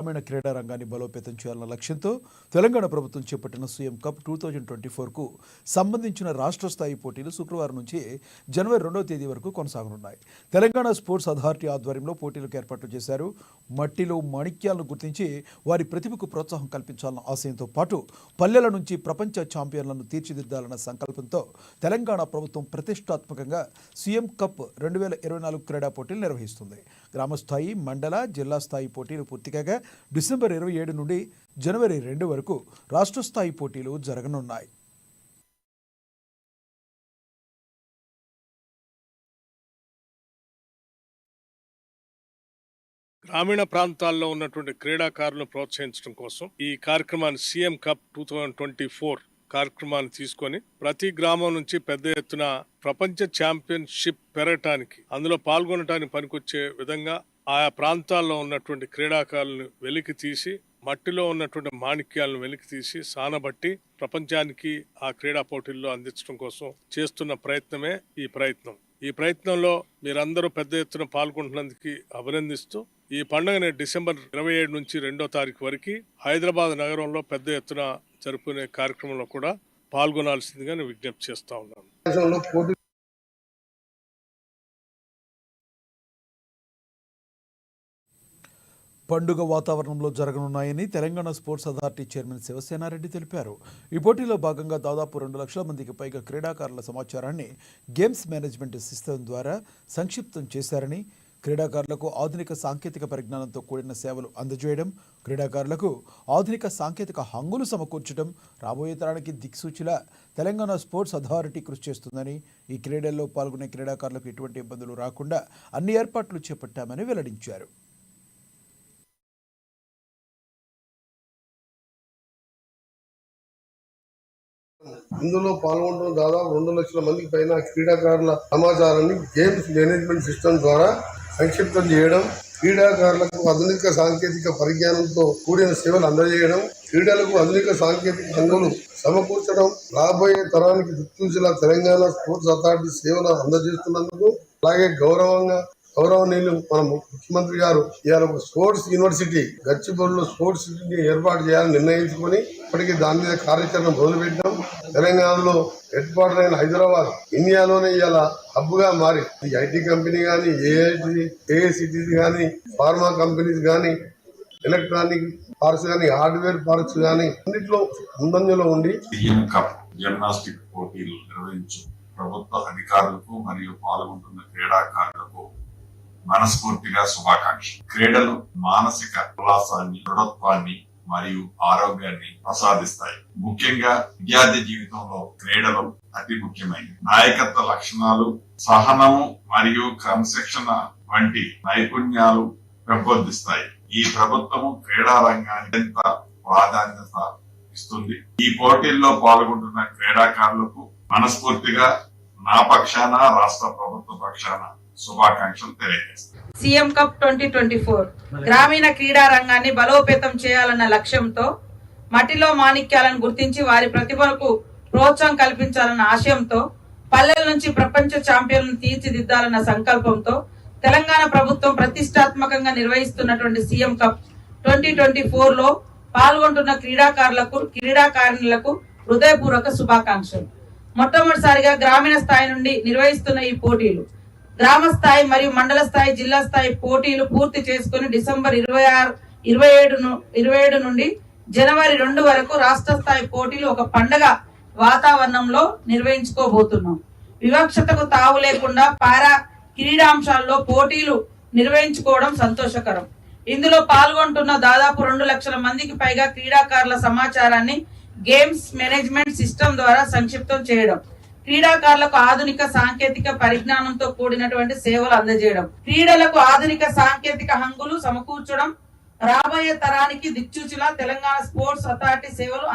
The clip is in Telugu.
గ్రామీణ క్రీడా రంగాన్ని బలోపేతం చేయాలన్న లక్ష్యంతో తెలంగాణ ప్రభుత్వం చేపట్టిన సీఎం కప్ 2024కు సంబంధించిన రాష్ట్ర స్థాయి పోటీలు శుక్రవారం నుంచి జనవరి 2వ తేదీ వరకు కొనసాగనున్నాయి. తెలంగాణ స్పోర్ట్స్ అథారిటీ ఆధ్వర్యంలో పోటీలకు ఏర్పాట్లు చేశారు. మట్టిలో మాణిక్యాలను గుర్తించి వారి ప్రతిభకు ప్రోత్సాహం కల్పించాలన్న ఆశయంతో పాటు పల్లెల నుంచి ప్రపంచ ఛాంపియన్లను తీర్చిదిద్దాలన్న సంకల్పంతో తెలంగాణ ప్రభుత్వం ప్రతిష్టాత్మకంగా సీఎం కప్ 2024 క్రీడా పోటీలు నిర్వహిస్తుంది. గ్రామస్థాయి, మండల, జిల్లా స్థాయి పోటీలు పూర్తి కాగా డిసెంబర్ 27 నుండి జనవరి 2 వరకు రాష్ట్ర స్థాయి పోటీలు జరగనున్నాయి. గ్రామీణ ప్రాంతాల్లో ఉన్నటువంటి క్రీడాకారులను ప్రోత్సహించడం కోసం ఈ కార్యక్రమాన్ని సీఎం కప్ 2024 కార్యక్రమాన్ని తీసుకొని ప్రతి గ్రామం నుంచి పెద్ద ఎత్తున ప్రపంచ ఛాంపియన్షిప్ పెరగటానికి, అందులో పాల్గొనడానికి పనికొచ్చే విధంగా ఆయా ప్రాంతాల్లో ఉన్నటువంటి క్రీడాకారులను వెలికి తీసి, మట్టిలో ఉన్నటువంటి మాణిక్యాలను వెలికి తీసి సానబట్టి ప్రపంచానికి ఆ క్రీడా పోటీల్లో అందించడం కోసం చేస్తున్న ప్రయత్నమే ఈ ప్రయత్నం. ఈ ప్రయత్నంలో మీరందరూ పెద్ద ఎత్తున పాల్గొంటున్నందుకు అభినందిస్తూ ఈ పండుగని డిసెంబర్ 27 నుంచి 2వ తారీఖు వరకు హైదరాబాద్ నగరంలో పెద్ద ఎత్తున జరుపుకునే కార్యక్రమంలో కూడా పాల్గొనాల్సిందిగా నేను విజ్ఞప్తి చేస్తా ఉన్నాను. పండుగ వాతావరణంలో జరగనున్నాయని Telangana Sports Authority chairman Sivasena Reddy తెలిపారు. ఈ పోటీలో భాగంగా దాదాపు 2 లక్షల మందికి పైగా క్రీడాకారుల సమాచారాన్ని గేమ్స్ మేనేజ్మెంట్ సిస్టమ్ ద్వారా సంక్షిప్తం చేశారని, క్రీడాకారులకు ఆధునిక సాంకేతిక పరిజ్ఞానంతో కూడిన సేవలు అందజేయడం, క్రీడాకారులకు ఆధునిక సాంకేతిక హంగులు సమకూర్చడం రాబోయే తరానికి దిక్సూచిలా తెలంగాణ స్పోర్ట్స్ అథారిటీ కృషి చేస్తుందని, ఈ క్రీడల్లో పాల్గొనే క్రీడాకారులకు ఎటువంటి ఇబ్బందులు రాకుండా అన్ని ఏర్పాట్లు చేపట్టామని వెల్లడించారు. ఇందులో పాల్గొంటున్న దాదాపు 2 లక్షల మందికి పైన క్రీడాకారుల సమాచారాన్ని గేమ్స్ మేనేజ్మెంట్ సిస్టమ్ ద్వారా సంక్షిప్తం చేయడం, క్రీడాకారులకు ఆధునిక సాంకేతిక పరిజ్ఞానంతో కూడిన సేవలు అందజేయడం, క్రీడలకు ఆధునిక సాంకేతిక హంగులు సమకూర్చడం రాబోయే తరానికి దిక్సూచిలా తెలంగాణ స్పోర్ట్స్ అథారిటీ సేవలు అందజేస్తున్నందుకు, అలాగే గౌరవనీయులు మన ముఖ్యమంత్రి గారు ఇవాళ ఒక స్పోర్ట్స్ యూనివర్సిటీ గచ్చిబౌలిలో స్పోర్ట్స్ సిటీని ఏర్పాటు చేయాలని నిర్ణయించుకొని ఇప్పటికీ దాని మీద కార్యాచరణ మొదలుపెట్టాం. తెలంగాణలో హెడ్ క్వార్టర్ అయిన హైదరాబాద్ ఇండియాలోనే ఇవాళ హబ్ గా మారి ఐటీ కంపెనీ కానీ, ఏఐసిటీస్ కానీ, ఫార్మా కంపెనీస్ కానీ, ఎలక్ట్రానిక్ పార్క్స్ కానీ, హార్డ్వేర్ పార్క్స్ కానీ అన్నింటిలో ముందంజలో ఉండి సీఎం కప్ జిమ్నాస్టిక్ పోటీలు నిర్వహించు ప్రభుత్వ అధికారులకు మరియు పాల్గొంటున్న క్రీడాకారులకు మనస్ఫూర్తిగా శుభాకాంక్షలు. క్రీడలు మానసిక ఉల్లాసాన్ని, దృఢత్వాన్ని మరియు ఆరోగ్యాన్ని ప్రసాదిస్తాయి. ముఖ్యంగా విద్యార్థి జీవితంలో క్రీడలు అతి ముఖ్యమైనవి. నాయకత్వ లక్షణాలు, సహనము మరియు క్రమశిక్షణ వంటి నైపుణ్యాలు పెంపొందిస్తాయి. ఈ ప్రభుత్వము క్రీడా రంగానికి ఎంత ప్రాధాన్యత ఇస్తుంది. ఈ పోటీల్లో పాల్గొంటున్న క్రీడాకారులకు మనస్ఫూర్తిగా నా పక్షాన, రాష్ట్ర ప్రభుత్వ పక్షాన శుభాకాంక్షలు తెలియజేస్తాను. సీఎం కప్ 2024 గ్రామీణ క్రీడా రంగాన్ని బలోపేతం చేయాలన్న లక్ష్యంతో, మట్టిలో మాణిక్యాలను గుర్తించి వారి ప్రతిభకు ప్రోత్సాహం కల్పించాలన్న ఆశయంతో, పల్లెల నుంచి ప్రపంచ ఛాంపియన్లను తీర్చిదిద్దాలన్న సంకల్పంతో తెలంగాణ ప్రభుత్వం ప్రతిష్టాత్మకంగా నిర్వహిస్తున్నటువంటి సీఎం కప్ 2024లో పాల్గొంటున్న క్రీడాకారులకు హృదయపూర్వక శుభాకాంక్షలు. మొట్టమొదటిసారిగా గ్రామీణ స్థాయి నుండి నిర్వహిస్తున్న ఈ పోటీలు గ్రామ స్థాయి మరియు మండల స్థాయి, జిల్లా స్థాయి పోటీలు పూర్తి చేసుకుని డిసెంబర్ 27 నుండి జనవరి 2 వరకు రాష్ట్ర స్థాయి పోటీలు ఒక పండగ వాతావరణంలో నిర్వహించుకోబోతున్నాం. వివక్షతకు తావు లేకుండా పారా క్రీడాంశాల్లో పోటీలు నిర్వహించుకోవడం సంతోషకరం. ఇందులో పాల్గొంటున్న దాదాపు 2 లక్షల మందికి పైగా క్రీడాకారుల సమాచారాన్ని గేమ్స్ మేనేజ్మెంట్ సిస్టమ్ ద్వారా సంక్షిప్తం చేయడం, క్రీడాకారులకు ఆధునిక సాంకేతిక పరిజ్ఞానంతో కూడినటువంటి సేవలు అందజేయడం, క్రీడలకు ఆధునిక సాంకేతిక హంగులు సమకూర్చడం రాబోయే తరానికి దిక్సూచిలా తెలంగాణ స్పోర్ట్స్ అథారిటీ సేవలు